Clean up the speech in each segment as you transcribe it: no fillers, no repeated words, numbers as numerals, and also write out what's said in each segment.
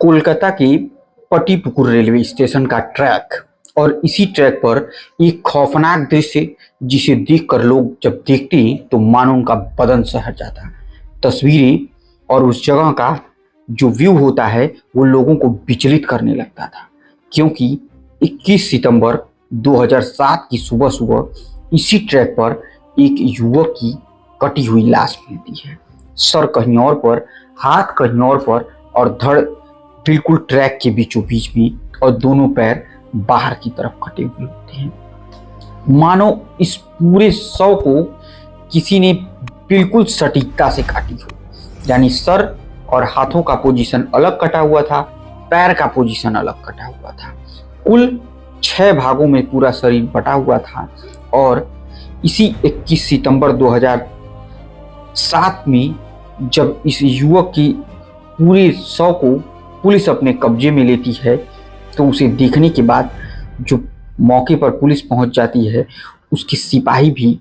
कोलकाता के पटीपुकुर railway station का track और इसी ट्रैक पर एक खौफनाक दृश्य जिसे देखकर लोग जब देखते हैं तो मानो उनका बदन सहर जाता है। तस्वीरें और उस जगह का जो व्यू होता है वो लोगों को विचलित करने लगता था, क्योंकि 21 सितंबर 2007 की सुबह सुबह इसी ट्रैक पर एक युवक की कटी हुई लाश मिलती है। सर कहीं और पर, हाथ कहीं और पर और धड़ बिल्कुल ट्रैक के बीचों बीच में, और दोनों पैर बाहर की तरफ कटे हुए होते हैं। मानो इस पूरे शव को किसी ने बिल्कुल सटीकता से काटी हो, यानी सर और हाथों का पोजीशन अलग कटा हुआ था, पैर का पोजीशन अलग कटा हुआ था। कुल 6 भागों में पूरा शरीर बटा हुआ था। और इसी 21 सितंबर 2007 में जब इस युवक की पूरे शव को पुलिस अपने कब्जे में लेती है तो उसे देखने के बाद जो मौके पर पुलिस पहुंच जाती है उसके सिपाही भी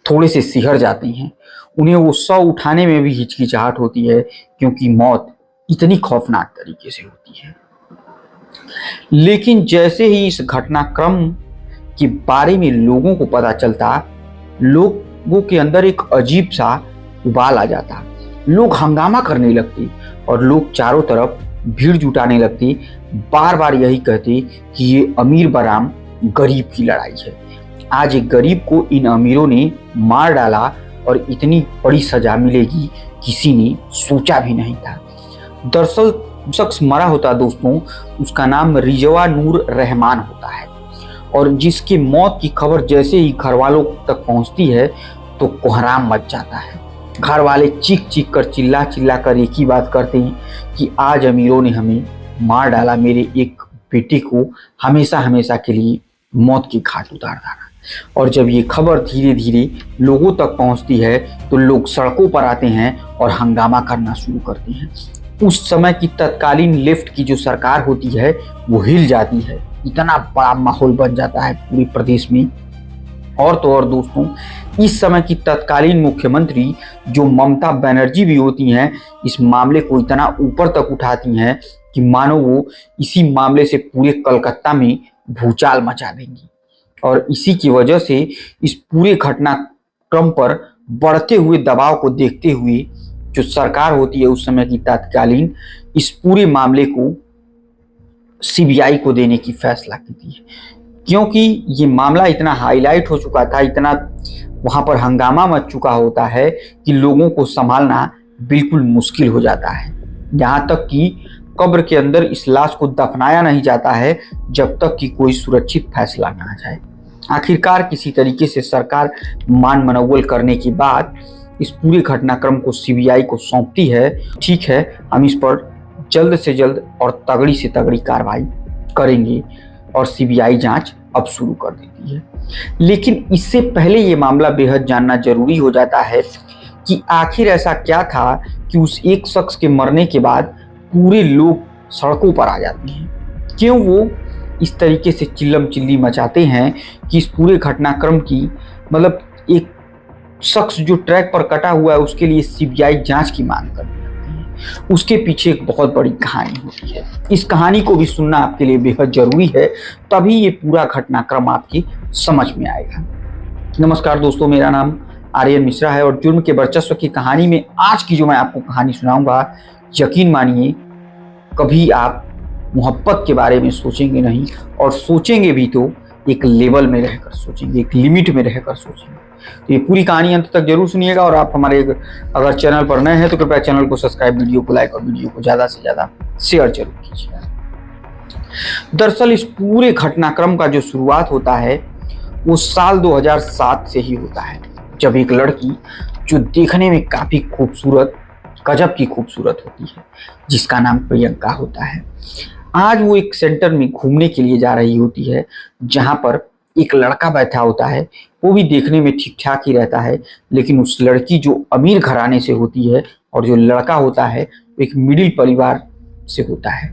थोड़े से सिहर जाते हैं। उन्हें वो शव उठाने में भी हिचकिचाहट होती है, क्योंकि मौत इतनी खौफनाक तरीके से होती है। लेकिन जैसे ही इस घटनाक्रम के बारे में लोगों को पता चलता, लोगों के अंदर एक अजीब सा उबाल आ जाता। लोग हंगामा करने लगते और लोग चारों तरफ भीड़ जुटाने लगते, बार बार यही कहते कि ये अमीर बनाम गरीब की लड़ाई है। आज एक गरीब को इन अमीरों ने मार डाला और इतनी बड़ी सजा मिलेगी किसी ने सोचा भी नहीं था। दरअसल शख्स मरा होता दोस्तों, उसका नाम रिजवा नूर रहमान होता है, और जिसकी मौत की खबर जैसे ही घर वालों तक पहुंचती है तो कोहराम मच जाता है। घर वाले चीख चीख कर, चिल्ला चिल्ला कर एक ही बात करते हैं कि आज अमीरों ने हमें मार डाला, मेरे एक बेटे को हमेशा हमेशा के लिए मौत की घाट उतार डाला। और जब ये खबर धीरे धीरे लोगों तक पहुंचती है तो लोग सड़कों पर आते हैं और हंगामा करना शुरू करते हैं। उस समय की तत्कालीन लेफ्ट की जो सरकार होती है वो हिल जाती है। इतना बड़ा माहौल बन जाता है पूरे प्रदेश में। और तो और दोस्तों, इस समय की तत्कालीन मुख्यमंत्री जो ममता बनर्जी भी होती हैं, इस मामले को इतना ऊपर तक उठाती हैं कि मानो वो इसी मामले से पूरे कलकत्ता में भूचाल मचा देंगी। और इसी की वजह से इस पूरे घटनाक्रम पर बढ़ते हुए दबाव को देखते हुए जो सरकार होती है उस समय की तत्कालीन, इस पूरे मामले को सीबीआई को देने की फैसला की है, क्योंकि ये मामला इतना हाईलाइट हो चुका था, इतना वहां पर हंगामा मच चुका होता है कि लोगों को संभालना बिल्कुल मुश्किल हो जाता है। यहाँ तक कि कब्र के अंदर इस लाश को दफनाया नहीं जाता है जब तक कि कोई सुरक्षित फैसला ना आ जाए। आखिरकार किसी तरीके से सरकार मान मनौवल करने के बाद इस पूरे घटनाक्रम को सीबीआई को सौंपती है। ठीक है, हम इस पर जल्द से जल्द और तगड़ी से तगड़ी कार्रवाई करेंगे, और सीबीआई जांच अब शुरू कर देती है। लेकिन इससे पहले ये मामला बेहद जानना जरूरी हो जाता है कि आखिर ऐसा क्या था कि उस एक शख्स के मरने के बाद पूरे लोग सड़कों पर आ जाते हैं। क्यों वो इस तरीके से चिल्लम चिल्ली मचाते हैं कि इस पूरे घटनाक्रम की, मतलब एक शख्स जो ट्रैक पर कटा हुआ है उसके लिए सीबीआई जांच की मांग करते हैं। उसके पीछे एक बहुत बड़ी कहानी होती है। इस कहानी को भी सुनना आपके लिए बेहद जरूरी है, तभी ये पूरा घटनाक्रम आपकी समझ में आएगा। नमस्कार दोस्तों, मेरा नाम आर्यन मिश्रा है और जुर्म के वर्चस्व की कहानी में आज की जो मैं आपको कहानी सुनाऊंगा, यकीन मानिए कभी आप मोहब्बत के बारे में सोचेंगे नहीं, और सोचेंगे भी तो एक लेवल में रहकर सोचेंगे, एक लिमिट में रहकर सोचेंगे। तो ये पूरी कहानी अंत तक जरूर सुनिएगा। और आप हमारे अगर चैनल पर नए हैं तो कृपया चैनल को सब्सक्राइब, वीडियो को लाइक और वीडियो को ज़्यादा से ज़्यादा शेयर जरूर कीजिए। दरअसल इस पूरे घटनाक्रम का जो शुरुआत होता है वो साल 2007 से ही होता है, जब एक लड़की जो देखने में काफ़ी खूबसूरत, गजब की खूबसूरत होती है, जिसका नाम प्रियंका होता है, आज वो एक सेंटर में घूमने के लिए जा रही होती है, जहाँ पर एक लड़का बैठा होता है। वो भी देखने में ठीक ठाक ही रहता है, लेकिन उस लड़की जो अमीर घराने से होती है और जो लड़का होता है वो एक मिडिल परिवार से होता है।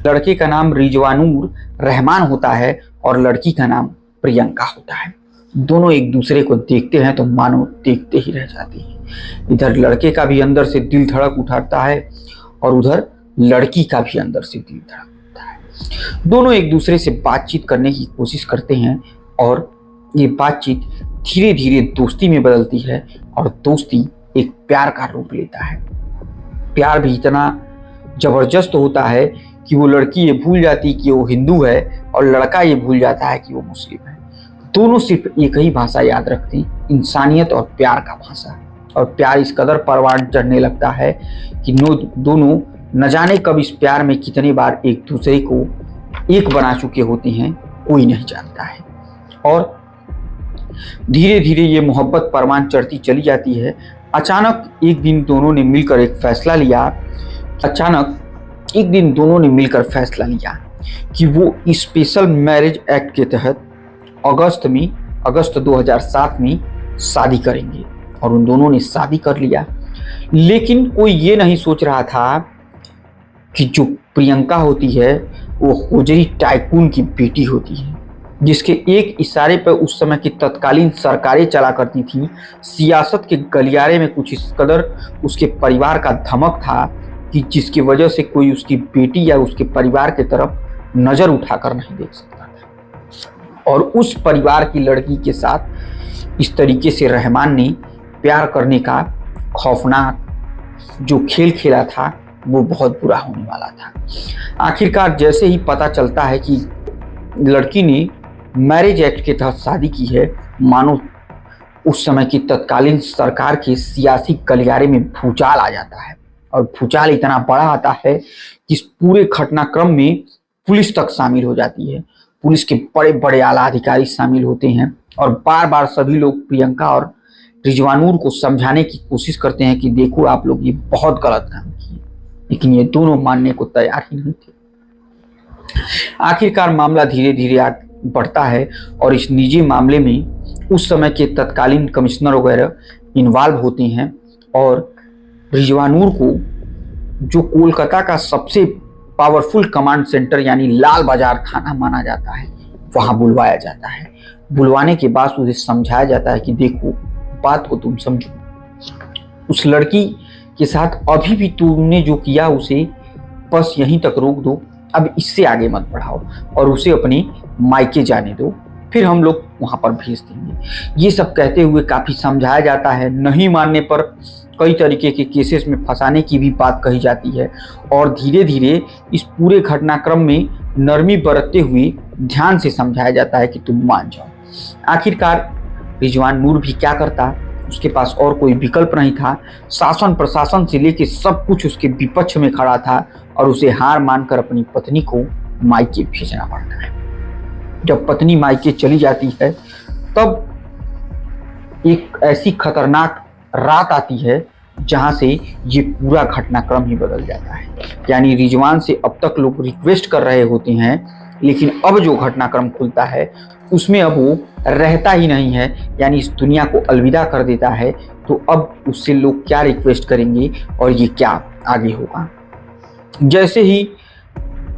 लड़के का नाम रिजवानूर रहमान होता है और लड़की का नाम प्रियंका होता है। दोनों एक दूसरे को देखते हैं तो मानो देखते ही रह जाते हैं। इधर लड़के का भी अंदर से दिल धड़क उठाता है और उधर लड़की का भी अंदर से दिल धड़कता है। दोनों एक दूसरे से बातचीत करने की कोशिश करते हैं और ये बातचीत धीरे धीरे दोस्ती में बदलती है और दोस्ती एक प्यार का रूप लेता है। प्यार भी इतना जबरदस्त होता है कि वो लड़की ये भूल जाती कि वो हिंदू है और लड़का ये भूल जाता है कि वो मुस्लिम है। दोनों सिर्फ एक ही भाषा याद रखते हैं, इंसानियत और प्यार का भाषा। और प्यार इस कदर परवान चढ़ने लगता है कि दोनों न जाने कब इस प्यार में कितने बार एक दूसरे को एक बना चुके होते हैं, कोई नहीं जानता है। और धीरे धीरे ये मोहब्बत परवान चढ़ती चली जाती है। अचानक एक दिन दोनों ने मिलकर फैसला लिया कि वो स्पेशल मैरिज एक्ट के तहत अगस्त 2007 में शादी करेंगे। और उन दोनों ने शादी कर लिया। लेकिन कोई ये नहीं सोच रहा था कि जो प्रियंका होती है वो होजरी टाइकून की बेटी होती है, जिसके एक इशारे पर उस समय की तत्कालीन सरकारें चला करती थी। सियासत के गलियारे में कुछ इस कदर उसके परिवार का धमक था कि जिसकी वजह से कोई उसकी बेटी या उसके परिवार की तरफ नजर उठाकर नहीं देख सकता था। और उस परिवार की लड़की के साथ इस तरीके से रहमान ने प्यार करने का खौफनाक जो खेल खेला था वो बहुत बुरा होने वाला था। आखिरकार जैसे ही पता चलता है कि लड़की ने मैरिज एक्ट के तहत शादी की है, मानो उस समय की तत्कालीन सरकार के सियासी गलियारे में भूचाल आ जाता है। और भूचाल इतना बड़ा आता है कि इस पूरे घटनाक्रम में पुलिस तक शामिल हो जाती है। पुलिस के बड़े बड़े आला अधिकारी शामिल होते हैं और बार बार सभी लोग प्रियंका और रिजवानूर को समझाने की कोशिश करते हैं कि देखो आप लोग ये बहुत गलत काम किए, लेकिन ये दोनों मानने को तैयार ही नहीं थे। आखिरकार मामला धीरे धीरे आगे बढ़ता है और इस निजी मामले में उस समय के तत्कालीन कमिश्नर वगैरह इन्वॉल्व होते हैं और रिजवानूर को, जो कोलकाता का सबसे पावरफुल कमांड सेंटर यानी लाल बाजार थाना माना जाता है, वहां बुलवाया जाता है। बुलवाने के बाद उसे समझाया जाता है कि देखो बात को तुम समझो, उस लड़की के साथ अभी भी तुमने जो किया उसे बस यहीं तक रोक दो, अब इससे आगे मत बढ़ाओ और उसे अपने मायके जाने दो, फिर हम लोग वहां पर भेज देंगे। ये सब कहते हुए काफी समझाया जाता है। नहीं मानने पर कई तरीके के केसेस में फंसाने की भी बात कही जाती है और धीरे धीरे इस पूरे घटनाक्रम में नरमी बरतते हुए ध्यान से समझाया जाता है कि तुम मान जाओ। आखिरकार रिजवानूर भी क्या करता, उसके पास और कोई विकल्प नहीं था। शासन प्रशासन से लेकर सब कुछ उसके विपक्ष में खड़ा था और उसे हार मानकर अपनी पत्नी को मायके भेजना पड़ता है। जब पत्नी मायके चली जाती है तब एक ऐसी खतरनाक रात आती है जहां से ये पूरा घटनाक्रम ही बदल जाता है। यानी रिजवान से अब तक लोग रिक्वेस्ट कर रहे होते हैं, लेकिन अब जो घटनाक्रम खुलता है उसमें अब वो रहता ही नहीं है, यानी इस दुनिया को अलविदा कर देता है। तो अब उससे लोग क्या रिक्वेस्ट करेंगे और ये क्या आगे होगा। जैसे ही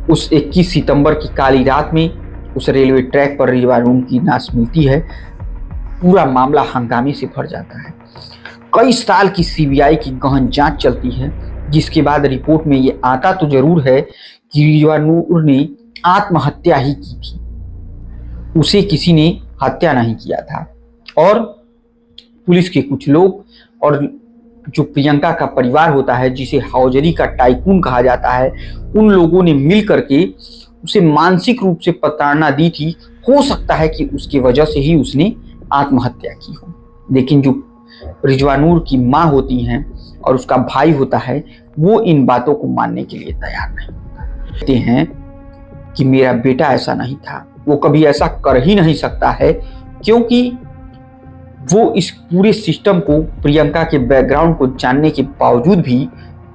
उस 21 सितंबर की काली रात में उस रेलवे ट्रैक पर रिजवानूर की लाश मिलती है, पूरा मामला हंगामे से भर जाता है। कई साल की सीबीआई की गहन जांच चलती है, जिसके बाद रिपोर्ट में ये आता तो जरूर है कि रिजवानूर ने आत्महत्या ही की थी, उसे किसी ने हत्या नहीं किया था। और पुलिस के कुछ लोग और जो प्रियंका का परिवार होता है, जिसे हौजरी का टाइकून कहा जाता है, उन लोगों ने मिल करके उसे मानसिक रूप से प्रताड़ना दी थी। हो सकता है कि उसकी वजह से ही उसने आत्महत्या की हो। लेकिन जो रिजवानूर की माँ होती हैं और उसका भाई होता है, वो इन बातों को मानने के लिए तैयार नहीं कहते हैं कि मेरा बेटा ऐसा नहीं था, वो कभी ऐसा कर ही नहीं सकता है, क्योंकि वो इस पूरे सिस्टम को, प्रियंका के बैकग्राउंड को जानने के बावजूद भी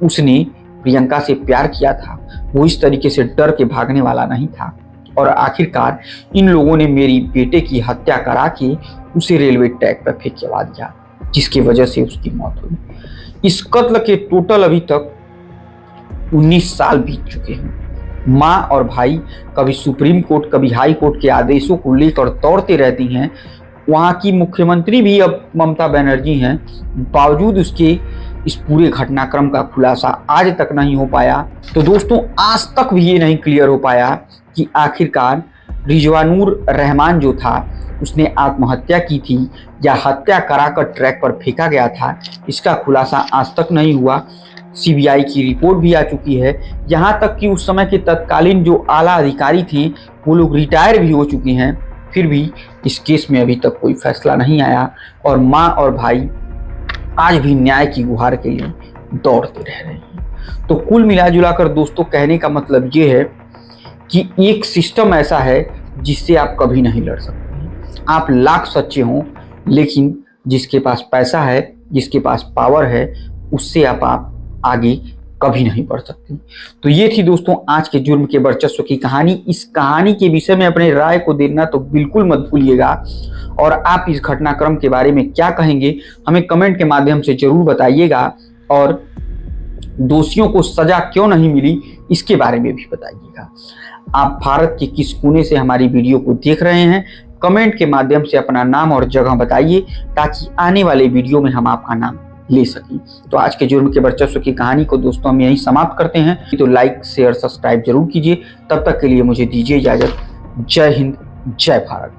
उसने प्रियंका से प्यार किया था। वो इस तरीके से डर के भागने वाला नहीं था। और आखिरकार इन लोगों ने मेरी बेटे की हत्या करा के उसे रेलवे ट्रैक पर फेंकवा दिया, जिसकी वजह से उसकी मौत हुई। इस कत्ल के टोटल अभी तक 19 साल बीत चुके हैं। माँ और भाई कभी सुप्रीम कोर्ट कभी हाई कोर्ट के आदेशों को लेकर दौड़ते रहती हैं। वहाँ की मुख्यमंत्री भी अब ममता बनर्जी हैं, बावजूद उसके इस पूरे घटनाक्रम का खुलासा आज तक नहीं हो पाया। तो दोस्तों आज तक भी ये नहीं क्लियर हो पाया कि आखिरकार रिजवानुर रहमान जो था उसने आत्महत्या की थी या हत्या कराकर ट्रैक पर फेंका गया था। इसका खुलासा आज तक नहीं हुआ। सीबीआई की रिपोर्ट भी आ चुकी है, यहाँ तक कि उस समय के तत्कालीन जो आला अधिकारी थे वो लोग रिटायर भी हो चुके हैं। फिर भी इस केस में अभी तक कोई फैसला नहीं आया और माँ और भाई आज भी न्याय की गुहार के लिए दौड़ते रह रहे हैं। तो कुल मिला कर दोस्तों कहने का मतलब ये है कि एक सिस्टम ऐसा है जिससे आप कभी नहीं लड़ सकते। आप लाख सच्चे हों, लेकिन जिसके पास पैसा है, जिसके पास पावर है, उससे आप आगे कभी नहीं बढ़ सकते। तो ये थी दोस्तों आज के जुर्म के वर्चस्व की कहानी। इस कहानी के विषय में अपने राय को देना तो बिल्कुल मत भूलिएगा और आप इस घटनाक्रम के बारे में क्या कहेंगे हमें कमेंट के माध्यम से जरूर बताइएगा और दोषियों को सजा क्यों नहीं मिली इसके बारे में भी बताइएगा। आप भारत के किस कोने से हमारी वीडियो को देख रहे हैं कमेंट के माध्यम से अपना नाम और जगह बताइए ताकि आने वाले वीडियो में हम आपका नाम ले सकें। तो आज के जुर्म के वर्चस्व की कहानी को दोस्तों हम यहीं समाप्त करते हैं। तो लाइक शेयर सब्सक्राइब जरूर कीजिए। तब तक के लिए मुझे दीजिए इजाजत। जय हिंद, जय भारत।